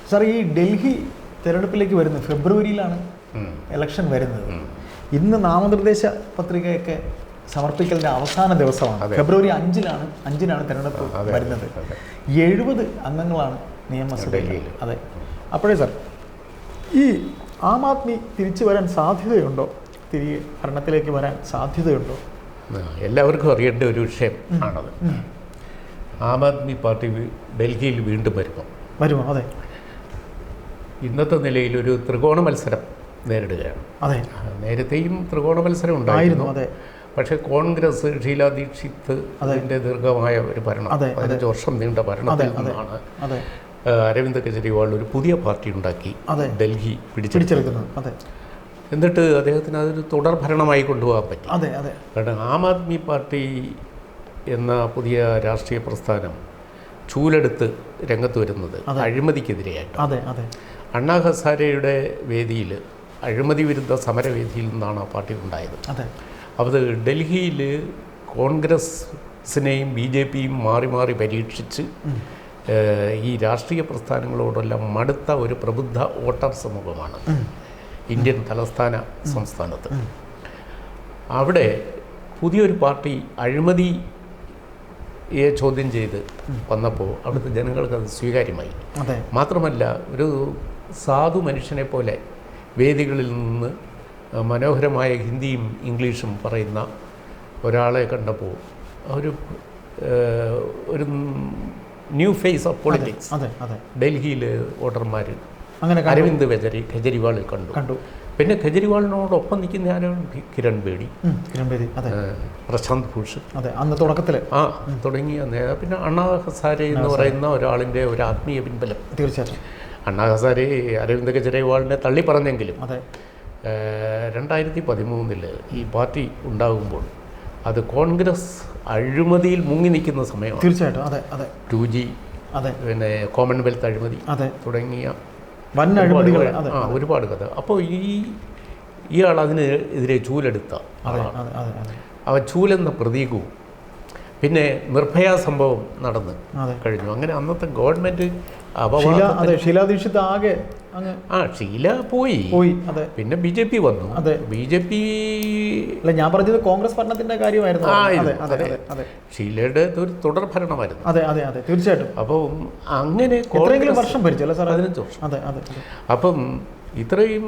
Sir, ഈ ഡൽഹി തെരഞ്ഞെടുപ്പിലേക്ക് വരുന്നത് ഫെബ്രുവരിയിലാണ് election വരുന്നത്. ഇന്ന് നാമനിർദ്ദേശ പത്രികയൊക്കെ സമർപ്പിക്കലിൻ്റെ അവസാന ദിവസമാണ്. ഫെബ്രുവരി 5-നാണ് തെരഞ്ഞെടുപ്പ് വരുന്നത്. 70 അംഗങ്ങളാണ് നിയമസഭയിൽ. അതെ. അപ്പോഴേ സാർ, ഈ ആം ആദ്മി തിരിച്ചു വരാൻ സാധ്യതയുണ്ടോ? തിരികെ ഭരണത്തിലേക്ക് വരാൻ സാധ്യതയുണ്ടോ? എല്ലാവർക്കും അറിയേണ്ട ഒരു വിഷയം ആണത്. ആം ആദ്മി പാർട്ടി ഡൽഹിയിൽ വീണ്ടും വരുമോ? അതെ. ഇന്നത്തെ നിലയിൽ ഒരു ത്രികോണ മത്സരം നേരിടുകയാണ്. അതെ. നേരത്തെയും ത്രികോണ മത്സരം ഉണ്ടായിരുന്നു. പക്ഷേ കോൺഗ്രസ് ഷീലാ ദീക്ഷിത് അതിൻ്റെ ദീർഘമായ ഒരു ഭരണം, 15 വർഷം നീണ്ട ഭരണത്തിൽ നിന്നാണ് അരവിന്ദ് കെജ്രിവാൾ ഒരു പുതിയ പാർട്ടി ഉണ്ടാക്കി ഡൽഹി പിടിച്ചെടുക്കുന്നത്. എന്നിട്ട് അദ്ദേഹത്തിന് അതൊരു തുടർ ഭരണമായി കൊണ്ടുപോകാൻ പറ്റി. കാരണം ആം ആദ്മി പാർട്ടി എന്ന പുതിയ രാഷ്ട്രീയ പ്രസ്ഥാനം ചൂലെടുത്ത് രംഗത്ത് വരുന്നത് അഴിമതിക്കെതിരെയായിട്ട്. അണ്ണാ ഹസാരെയുടെ വേദിയിൽ, അഴിമതി വിരുദ്ധ സമരവേദിയിൽ നിന്നാണ് ആ പാർട്ടി ഉണ്ടായത്. അത് ഡൽഹിയിൽ കോൺഗ്രസിനെയും BJPയും മാറി മാറി പരീക്ഷിച്ച് ഈ രാഷ്ട്രീയ പ്രസ്ഥാനങ്ങളോടെല്ലാം മടുത്ത ഒരു പ്രബുദ്ധ വോട്ടർ സമൂഹമാണ് ഇന്ത്യൻ തലസ്ഥാന സംസ്ഥാനത്ത്. അവിടെ പുതിയൊരു പാർട്ടി അഴിമതിയെ ചോദ്യം ചെയ്ത് വന്നപ്പോൾ അവിടുത്തെ ജനങ്ങൾക്ക് അത് സ്വീകാര്യമായി. മാത്രമല്ല, ഒരു സാധു മനുഷ്യനെ പോലെ വേദികളിൽ നിന്ന് മനോഹരമായ ഹിന്ദിയും ഇംഗ്ലീഷും പറയുന്ന ഒരാളെ കണ്ടപ്പോൾ ഒരു ന്യൂ ഫേസ് ഓഫ് പൊളിറ്റിക്സ് ഡൽഹിയിൽ വോട്ടർമാർ അരവിന്ദ് കെജ്രിവാളിൽ കണ്ടു. പിന്നെ കെജ്രിവാളിനോടൊപ്പം നിൽക്കുന്ന ആരാണ്? കിരൺ ബേഡി, പ്രശാന്ത് ഭൂഷൺ, അന്ന് തുടക്കത്തിൽ തുടങ്ങിയ നേതാവ്. പിന്നെ അണ്ണാ ഹസാരെ എന്ന് പറയുന്ന ഒരാളിൻ്റെ ഒരു ആത്മീയ പിൻബലം. തീർച്ചയായിട്ടും അണ്ണാ ഹസാരെ അരവിന്ദ് കെജ്രിവാളിനെ തള്ളി പറഞ്ഞെങ്കിലും 2013 ഈ പാർട്ടി ഉണ്ടാകുമ്പോൾ അത് കോൺഗ്രസ് അഴിമതിയിൽ മുങ്ങി നിൽക്കുന്ന സമയമാണ്. തീർച്ചയായിട്ടും 2G, പിന്നെ കോമൺവെൽത്ത് അഴിമതി തുടങ്ങിയ വൻ അഴിമതികൾ, ഒരുപാട് കഥ. അപ്പോൾ ഇയാൾ അതിനെതിരെ ചൂലെടുത്ത ആളാണ്. അവ ചൂലെന്ന പ്രതീകവും പിന്നെ നിർഭയ സംഭവം നടന്ന് കഴിഞ്ഞു. അങ്ങനെ അന്നത്തെ ഗവൺമെൻറ് ഷീലാ ദീക്ഷിത് ആകെ ഷീല പോയി. പിന്നെ BJP വന്നു. BJP ഞാൻ പറഞ്ഞത് കോൺഗ്രസ് ഭരണത്തിന്റെ കാര്യമായിരുന്നു. ഷീലയുടെ ഒരു തുടർ ഭരണമായിരുന്നു. തീർച്ചയായിട്ടും. അപ്പം അങ്ങനെ വർഷം ഭരിച്ചല്ലേ സാർ? 15 വർഷം. അപ്പം ഇത്രയും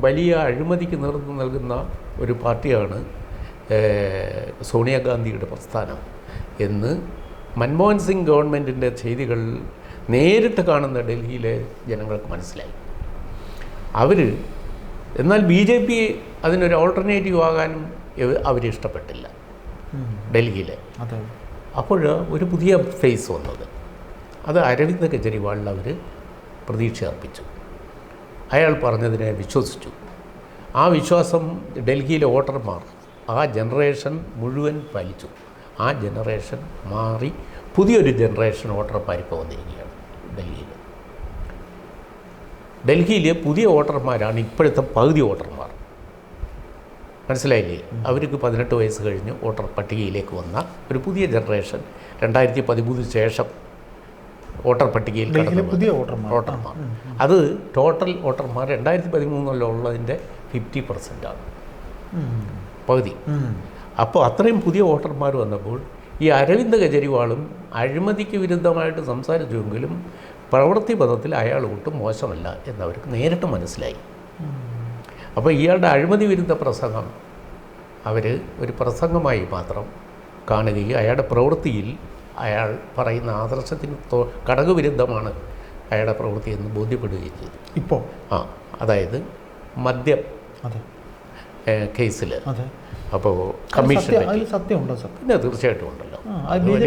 വലിയ അഴിമതിക്ക് നേതൃത്വം നൽകുന്ന ഒരു പാർട്ടിയാണ് സോണിയാഗാന്ധിയുടെ പ്രസ്ഥാനം എന്ന് മൻമോഹൻ സിംഗ് ഗവൺമെൻറ്റിൻ്റെ ചെയ്തികൾ നേരിട്ട് കാണുന്ന ഡൽഹിയിലെ ജനങ്ങൾക്ക് മനസ്സിലായി. എന്നാൽ BJP അതിനൊരു ഓൾട്ടർനേറ്റീവ് ആകാനും അവരിഷ്ടപ്പെട്ടില്ല ഡൽഹിയിലെ. അപ്പോൾ ഒരു പുതിയ ഫേസ് വന്നത്, അത് അരവിന്ദ് കെജ്രിവാളിൽ അവർ പ്രതീക്ഷ അർപ്പിച്ചു. അയാൾ പറഞ്ഞതിനെ വിശ്വസിച്ചു. ആ വിശ്വാസം ഡൽഹിയിലെ വോട്ടർമാർ, ആ ജനറേഷൻ മുഴുവൻ പാലിച്ചു. ആ ജനറേഷൻ മാറി പുതിയൊരു ജനറേഷൻ വോട്ടർമാർ ഇപ്പോൾ വന്നിരിക്കുകയാണ് ഡൽഹിയിലെ പുതിയ വോട്ടർമാരാണ് ഇപ്പോഴത്തെ പകുതി വോട്ടർമാർ. മനസ്സിലായില്ലേ? അവർക്ക് 18 വയസ്സ് കഴിഞ്ഞ് വോട്ടർ പട്ടികയിലേക്ക് വന്ന ഒരു പുതിയ ജനറേഷൻ 2013 ശേഷം വോട്ടർ പട്ടികയിൽ പുതിയ വോട്ടർമാർ. അത് ടോട്ടൽ വോട്ടർമാർ 2013 ഉള്ളതിൻ്റെ 50% പകുതി. അപ്പോൾ അത്രയും പുതിയ വോട്ടർമാർ വന്നപ്പോൾ ഈ അരവിന്ദ് കെജ്രിവാളും അഴിമതിക്ക് വിരുദ്ധമായിട്ട് സംസാരിച്ചുവെങ്കിലും പ്രവൃത്തി പദത്തിൽ അയാൾ ഒട്ടും മോശമല്ല എന്നവർക്ക് നേരിട്ട് മനസ്സിലായി. അപ്പോൾ ഇയാളുടെ അഴിമതി വിരുദ്ധ പ്രസംഗം അവർ ഒരു പ്രസംഗമായി മാത്രം കാണുകയും അയാളുടെ പ്രവൃത്തിയിൽ അയാൾ പറയുന്ന ആദർശത്തിന് ഘടകവിരുദ്ധമാണ് അയാളുടെ പ്രവൃത്തി എന്ന് ബോധ്യപ്പെടുകയും ചെയ്തു. ഇപ്പോൾ അതായത് മദ്യം കേസിൽ അപ്പോൾ കമ്മീഷൻ സത്യമുണ്ടോ സാർ? പിന്നെ തീർച്ചയായിട്ടും ഉണ്ടല്ലോ. അങ്ങനെ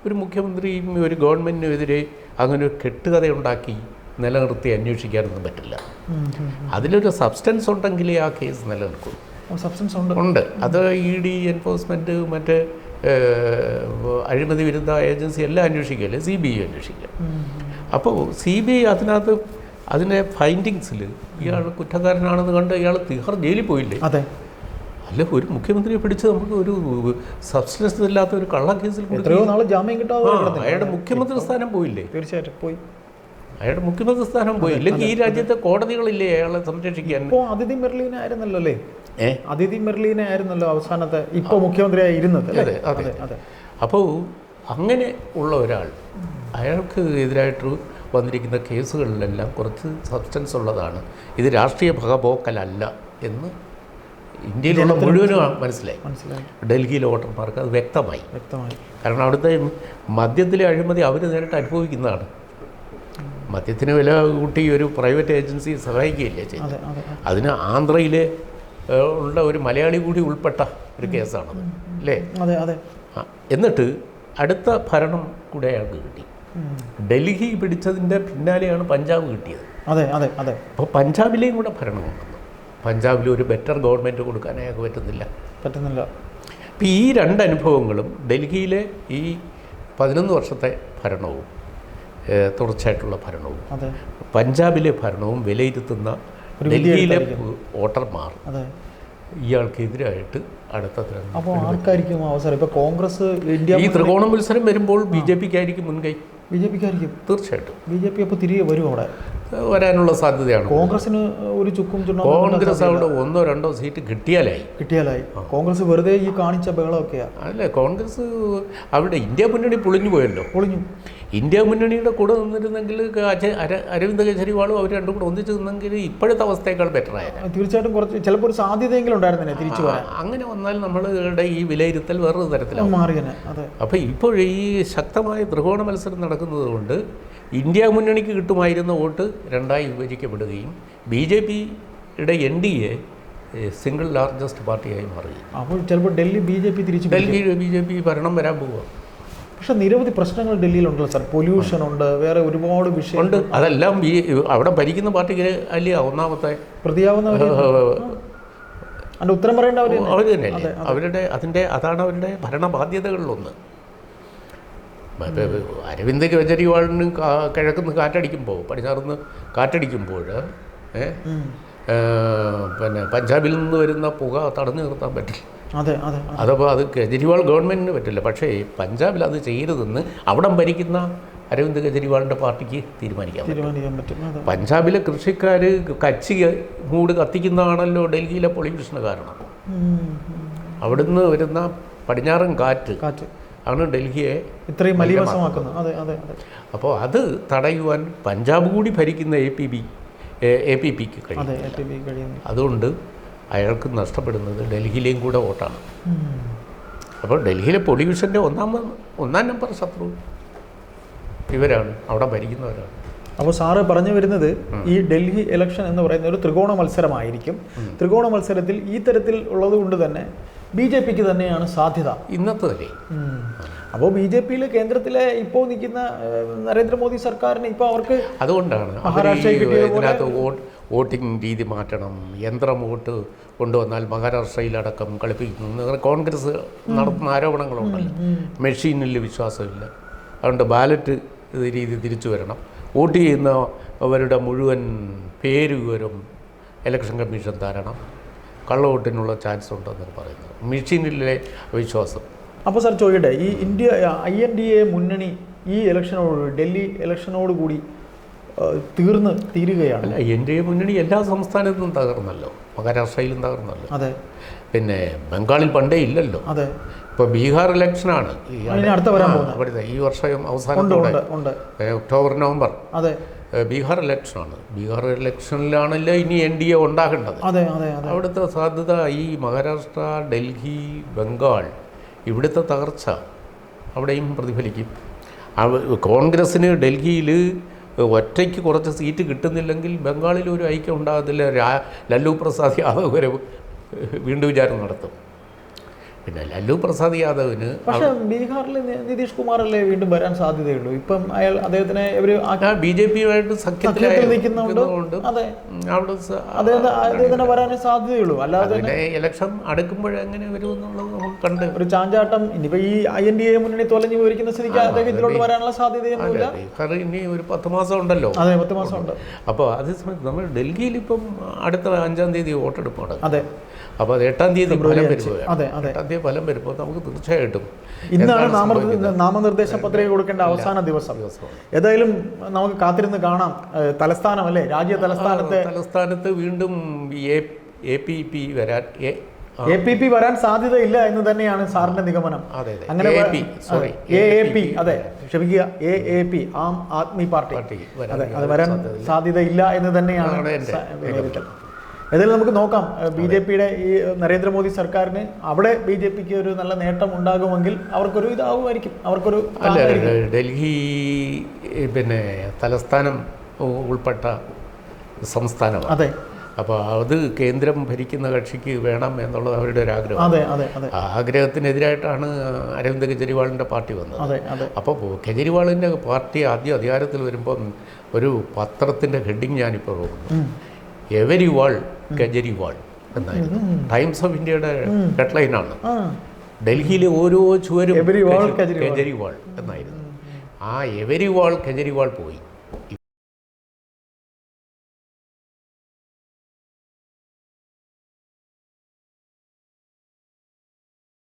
ഒരു മുഖ്യമന്ത്രിയും ഒരു ഗവൺമെൻറ്റിനുമെതിരെ അങ്ങനെ ഒരു കെട്ടുകഥയുണ്ടാക്കി നിലനിർത്തി അന്വേഷിക്കാനൊന്നും പറ്റില്ല. അതിലൊരു സബ്സ്റ്റൻസ് ഉണ്ടെങ്കിലേ ആ കേസ് നിലനിൽക്കും. സബ്സ്റ്റൻസ് ഉണ്ട്. അത് ED, എൻഫോഴ്സ്മെൻറ്റ്, മറ്റ് അഴിമതി വിരുദ്ധ ഏജൻസി എല്ലാം അന്വേഷിക്കുകയല്ലേ, CBI അന്വേഷിക്കുക. അപ്പോൾ CBI അതിനകത്ത് അതിൻ്റെ ഫൈൻഡിങ്സിൽ ഇയാൾ കുറ്റക്കാരനാണെന്ന് കണ്ട് ഇയാൾ തിഹാർ ജയിലിൽ പോയില്ലേ? അല്ല, ഒരു മുഖ്യമന്ത്രിയെ പിടിച്ച് നമുക്ക് ഒരു സബ്സ്റ്റൻസ് ഇല്ലാത്ത ഒരു കള്ളക്കേസിൽ എത്രയോ നാൾ ജാമ്യം കിട്ടാതെ അയാളുടെ മുഖ്യമന്ത്രി സ്ഥാനം പോയില്ലേ? തീർച്ചയായിട്ടും പോയി. അയാളുടെ മുഖ്യമന്ത്രി സ്ഥാനം പോയി. ഇല്ലെങ്കിൽ ഈ രാജ്യത്തെ കോടതികളില്ലേ അയാളെ സംരക്ഷിക്കാൻ? ഇപ്പോൾ അതിഥി മെർലീനെ ആയിരുന്നല്ലോ അല്ലേ? അതിഥി മെർലീനെ ആയിരുന്നല്ലോ അവസാനത്തെ ഇപ്പോൾ മുഖ്യമന്ത്രിയായി ഇരുന്നത്. അതെ അതെ അതെ. അപ്പോൾ അങ്ങനെ ഉള്ള ഒരാൾ, അയാൾക്ക് എതിരായിട്ട് വന്നിരിക്കുന്ന കേസുകളിലെല്ലാം കുറച്ച് സബ്സ്റ്റൻസ് ഉള്ളതാണ്. ഇത് രാഷ്ട്രീയ പകപോക്കലല്ല എന്ന് ഇന്ത്യയിലുള്ള മുഴുവനും മനസ്സിലായി. ഡൽഹിയിലെ വോട്ടർമാർക്ക് അത് വ്യക്തമായി. കാരണം അവിടുത്തെ മദ്യത്തിലെ അഴിമതി അവർ നേരിട്ട് അനുഭവിക്കുന്നതാണ്. മദ്യത്തിന് വില കൂട്ടി ഒരു പ്രൈവറ്റ് ഏജൻസി സഹായിക്കുകയില്ലേ ചെയ്തത്. അതിന് ആന്ധ്രയിലെ ഉള്ള ഒരു മലയാളി കൂടി ഉൾപ്പെട്ട ഒരു കേസാണത് അല്ലേ? എന്നിട്ട് അടുത്ത ഭരണം കൂടെ അയാൾക്ക് കിട്ടി. ഡൽഹി പിടിച്ചതിൻ്റെ പിന്നാലെയാണ് പഞ്ചാബ് കിട്ടിയത്. അപ്പോൾ പഞ്ചാബിലെയും കൂടെ ഭരണം കൊണ്ടുവന്നു. പഞ്ചാബിൽ ഒരു ബെറ്റർ ഗവൺമെൻറ് കൊടുക്കാൻ അയാൾക്ക് പറ്റുന്നില്ല. അപ്പോൾ ഈ രണ്ട് അനുഭവങ്ങളും, ഡൽഹിയിലെ ഈ 11 വർഷത്തെ ഭരണവും തുടർച്ചയായിട്ടുള്ള ഭരണവും പഞ്ചാബിലെ ഭരണവും വിലയിരുത്തുന്ന ഡൽഹിയിലെ വോട്ടർമാർ ഇയാൾക്കെതിരായിട്ട് അടുത്ത തെരഞ്ഞെടുപ്പ് അവസരം. ഇപ്പോൾ കോൺഗ്രസ് ഈ ത്രികോണ മത്സരം വരുമ്പോൾ BJP-ക്കായിരിക്കും മുൻകൈ. BJP-ക്കായിരിക്കും തീർച്ചയായിട്ടും. BJP അപ്പോൾ തിരികെ വരും, അവിടെ വരാനുള്ള സാധ്യതയാണ്. കോൺഗ്രസിന് ഒരു ചുക്കും കോൺഗ്രസ് അവിടെ 1-2 സീറ്റ് കിട്ടിയാലായി. കോൺഗ്രസ് വെറുതെ ഈ കാണിച്ച ബഹളമൊക്കെയാണ്. അല്ലേ, കോൺഗ്രസ് അവിടെ ഇന്ത്യ മുന്നണി പൊളിഞ്ഞു പോയല്ലോ. ഇന്ത്യ മുന്നണിയുടെ കൂടെ നിന്നിരുന്നെങ്കിൽ അരവിന്ദ് കെജ്രിവാളും അവർ രണ്ടും കൂടെ ഒന്നിച്ച് നിന്നെങ്കിൽ ഇപ്പോഴത്തെ അവസ്ഥയേക്കാൾ ബെറ്ററായിരുന്നു. തീർച്ചയായിട്ടും കുറച്ച് ചിലപ്പോൾ ഒരു സാധ്യതയെങ്കിലും ഉണ്ടായിരുന്നേ തിരിച്ചു വരാൻ. അങ്ങനെ വന്നാൽ നമ്മളുടെ ഈ വിലയിരുത്തൽ വേറൊരു തരത്തിലാണ് മാറിയത്. അപ്പോൾ ഇപ്പോൾ ഈ ശക്തമായ ത്രികോണ മത്സരം നടക്കുന്നത് കൊണ്ട് ഇന്ത്യ മുന്നണിക്ക് കിട്ടുമായിരുന്ന വോട്ട് രണ്ടായി വിഭജിക്കപ്പെടുകയും BJP-യുടെ NDA സിംഗിൾ ലാർജസ്റ്റ് പാർട്ടിയായി മാറുകയും. അപ്പോൾ ചിലപ്പോൾ ഡൽഹി BJP ഭരണം വരാൻ പോവുക. പക്ഷെ നിരവധി പ്രശ്നങ്ങൾ ഡൽഹിയിലുണ്ടല്ലോ സാർ. പൊല്യൂഷൻ ഉണ്ട്, വേറെ ഒരുപാട് വിഷയമുണ്ട്. അതെല്ലാം അവിടെ ഭരിക്കുന്ന പാർട്ടിക്ക് അല്ലേ ഒന്നാമത്തെ പ്രതിയാവുന്നവർ. അതിൻ്റെ ഉത്തരം പറയേണ്ടവർ അവർ തന്നെയല്ലേ. അതാണ് അവരുടെ ഭരണ ബാധ്യതകളിലൊന്ന്. അരവിന്ദ് കെജ്രിവാളിന് കിഴക്കുന്ന് കാറ്റടിക്കുമ്പോൾ, പടിഞ്ഞാറുന്ന് കാറ്റടിക്കുമ്പോൾ പിന്നെ പഞ്ചാബിൽ നിന്ന് വരുന്ന പുക തടഞ്ഞു നിർത്താൻ പറ്റില്ല. അതപ്പോൾ അത് കെജ്രിവാൾ ഗവൺമെൻറ്റിന് പറ്റില്ല. പക്ഷേ പഞ്ചാബിൽ അത് ചെയ്യരുതെന്ന് അവിടെ ഭരിക്കുന്ന അരവിന്ദ് കെജ്രിവാളിൻ്റെ പാർട്ടിക്ക് തീരുമാനിക്കാൻ പറ്റും. പഞ്ചാബിലെ കൃഷിക്കാർ കച്ചി മൂട് കത്തിക്കുന്നതാണല്ലോ ഡൽഹിയിലെ പൊല്യൂഷന് കാരണം. അവിടുന്ന് വരുന്ന പടിഞ്ഞാറൻ കാറ്റ് ആണ് ഡൽഹിയെ ഇത്രയും മലിനമാക്കുന്നത്. അപ്പോൾ അത് തടയുവാൻ പഞ്ചാബ് കൂടി ഭരിക്കുന്ന APPക്ക് കഴിയും. അതുകൊണ്ട് അയാൾക്ക് നഷ്ടപ്പെടുന്നത് ഡൽഹിയിലെയും കൂടെ വോട്ടാണ്. അപ്പോൾ ഡൽഹിയിലെ പൊല്യൂഷൻ്റെ ഒന്നാം നമ്പർ ശത്രു ഇവരാണ്, അവിടെ ഭരിക്കുന്നവരാണ്. അപ്പോൾ സാറ് പറഞ്ഞു വരുന്നത് ഈ ഡൽഹി ഇലക്ഷൻ എന്ന് പറയുന്ന ഒരു ത്രികോണ മത്സരമായിരിക്കും. ത്രികോണ മത്സരത്തിൽ ഈ തരത്തിൽ ഉള്ളത് കൊണ്ട് തന്നെ BJP-ക്ക് തന്നെയാണ് സാധ്യത ഇന്നത്തെ നിലയിൽ. അപ്പോൾ BJP-യിൽ കേന്ദ്രത്തിലെ ഇപ്പോൾ നിൽക്കുന്ന നരേന്ദ്രമോദി സർക്കാരിന് ഇപ്പോൾ അവർക്ക് അതുകൊണ്ടാണ് ഇതിനകത്ത് വോട്ടിംഗ് രീതി മാറ്റണം, യന്ത്രം വോട്ട് കൊണ്ടുവന്നാൽ മഹാരാഷ്ട്രയിലടക്കം കളിപ്പിക്കുന്നു. കോൺഗ്രസ് നടത്തുന്ന ആരോപണങ്ങളുണ്ടല്ലോ, മെഷീനിൽ വിശ്വാസമില്ല, അതുകൊണ്ട് ബാലറ്റ് രീതി തിരിച്ചു വരണം, വോട്ട് ചെയ്യുന്നവരുടെ മുഴുവൻ പേര് വിവരം ഇലക്ഷൻ കമ്മീഷൻ തരണം, കള്ളവോട്ടിനുള്ള ചാൻസ് ഉണ്ടെന്ന് പറയുന്നത് മെഷീനിലെ വിശ്വാസം. അപ്പോൾ സാർ ചോദിക്കട്ടെ, ഈ INDA മുന്നണി ഈ ഇലക്ഷനോട്, ഡൽഹി ഇലക്ഷനോട് കൂടി തീരുകയാണ്? അല്ല, NDA മുന്നണി എല്ലാ സംസ്ഥാനത്തും തകർന്നല്ലോ, മഹാരാഷ്ട്രയിലും തകർന്നല്ലോ. പിന്നെ ബംഗാളിൽ പണ്ടേ ഇല്ലല്ലോ. ഇപ്പോൾ ബീഹാർ ഇലക്ഷനാണ് അവിടുത്തെ ഈ വർഷം അവസാനത്തോടെ, ഒക്ടോബർ നവംബർ ബീഹാർ ഇലക്ഷനാണ്. ബീഹാർ ഇലക്ഷനിലാണല്ലോ ഇനി NDA ഉണ്ടാകേണ്ടത്. അവിടുത്തെ സാധ്യത ഈ മഹാരാഷ്ട്ര, ഡൽഹി, ബംഗാൾ, ഇവിടുത്തെ തകർച്ച അവിടെയും പ്രതിഫലിക്കും. കോൺഗ്രസ്സിന് ഡൽഹിയിൽ ഒറ്റയ്ക്ക് കുറച്ച് സീറ്റ് കിട്ടുന്നില്ലെങ്കിൽ ബംഗാളിൽ ഒരു ഐക്യം ഉണ്ടാകത്തില്ല. ലല്ലു പ്രസാദ് യാദവ് വരെ വീണ്ടും വിചാരം നടത്തും. പിന്നെ ലല്ലു പ്രസാദ് യാദവിന് പക്ഷേ ബീഹാറിൽ നിതീഷ് കുമാറല്ലേ വീണ്ടും വരാൻ സാധ്യതയുള്ളൂ. ഇപ്പം അദ്ദേഹത്തിനെ ഇവർ BJP-യുമായിട്ട് സഖ്യത്തിൽ നിൽക്കുന്നുണ്ട്. അതെ, അദ്ദേഹത്തിന് വരാനേ സാധ്യതയുള്ളൂ. അല്ലാതെ ഇലക്ഷൻ അടുക്കുമ്പോഴെങ്ങനെ വരുമെന്നുള്ളത് നമുക്ക് കണ്ട് ഒരു ചാഞ്ചാട്ടം. ഇനിയിപ്പോൾ ഈ INDA മുന്നണി തൊലഞ്ഞു പോയിരിക്കുന്ന സ്ഥിതിക്ക് അദ്ദേഹം ഇതിലോട്ട് വരാനുള്ള സാധ്യതയൊന്നുമില്ല. ബീഹാർ ഇനി ഒരു 10 മാസം ഉണ്ടല്ലോ. അതെ, 10 മാസം ഉണ്ട്. അപ്പോൾ അതേസമയത്ത് നമ്മൾ ഡൽഹിയിൽ ഇപ്പം അടുത്ത 5-ാം തീയതി വോട്ടെടുപ്പാണ്. അതെ. അപ്പോൾ അത് 8-ാം തീയതി ഫലം വരുമ്പോൾ, അതെ, 8-ാം തീയതി ഫലം വരുമ്പോൾ നമുക്ക് തീർച്ചയായിട്ടും ഇന്നാണ് നാമനിർദ്ദേശ പത്രിക കൊടുക്കേണ്ട അവസാന ദിവസം. ഏതായാലും നമുക്ക് കാത്തിരുന്ന് കാണാം. തലസ്ഥാനം അല്ലേ, രാജ്യ തലസ്ഥാനത്ത് വീണ്ടും APP വരാൻ APP വരാൻ സാധ്യതയില്ല എന്ന് തന്നെയാണ് സാറിന്റെ നിഗമനം. അങ്ങനെ AAP, അതെ, ക്ഷമിക്കുക, AAP, ആം ആദ്മി പാർട്ടി, അതെ, അത് വരാൻ സാധ്യതയില്ല എന്ന് തന്നെയാണ് വിലയിരുത്തൽ. ഏതായാലും നമുക്ക് നോക്കാം. BJP-യുടെ ഈ നരേന്ദ്രമോദി സർക്കാരിന് അവിടെ BJP-ക്ക് ഒരു നല്ല നേട്ടം ഉണ്ടാകുമെങ്കിൽ അവർക്കൊരു ഇതാവുമായിരിക്കും, അവർക്കൊരു ഡൽഹി പിന്നെ തലസ്ഥാനം ഉൾപ്പെട്ട സംസ്ഥാനമാണ്. അതെ. അപ്പോൾ അത് കേന്ദ്രം ഭരിക്കുന്ന കക്ഷിക്ക് വേണം എന്നുള്ളത് അവരുടെ ഒരു ആഗ്രഹം. അതെ, അതെ, അതെ. ആഗ്രഹത്തിനെതിരായിട്ടാണ് അരവിന്ദ് കെജ്രിവാളിൻ്റെ പാർട്ടി വന്നത്. അതെ, അതെ. അപ്പോൾ കെജ്രിവാളിൻ്റെ പാർട്ടി ആദ്യം അധികാരത്തിൽ വരുമ്പം ഒരു പത്രത്തിൻ്റെ ഹെഡിങ് ഞാനിപ്പോൾ നോക്കുന്നു, എവരിവാൾ കെജ്രിവാൾ എന്നായിരുന്നു. ടൈംസ് ഓഫ് ഇന്ത്യയുടെ ഹെഡ്ലൈനാണ്. ഡൽഹിയിലെ ഓരോ ചുവരും കെജ്രിവാൾ എന്നായിരുന്നു. ആ എവരിവാൾ കെജ്രിവാൾ പോയി.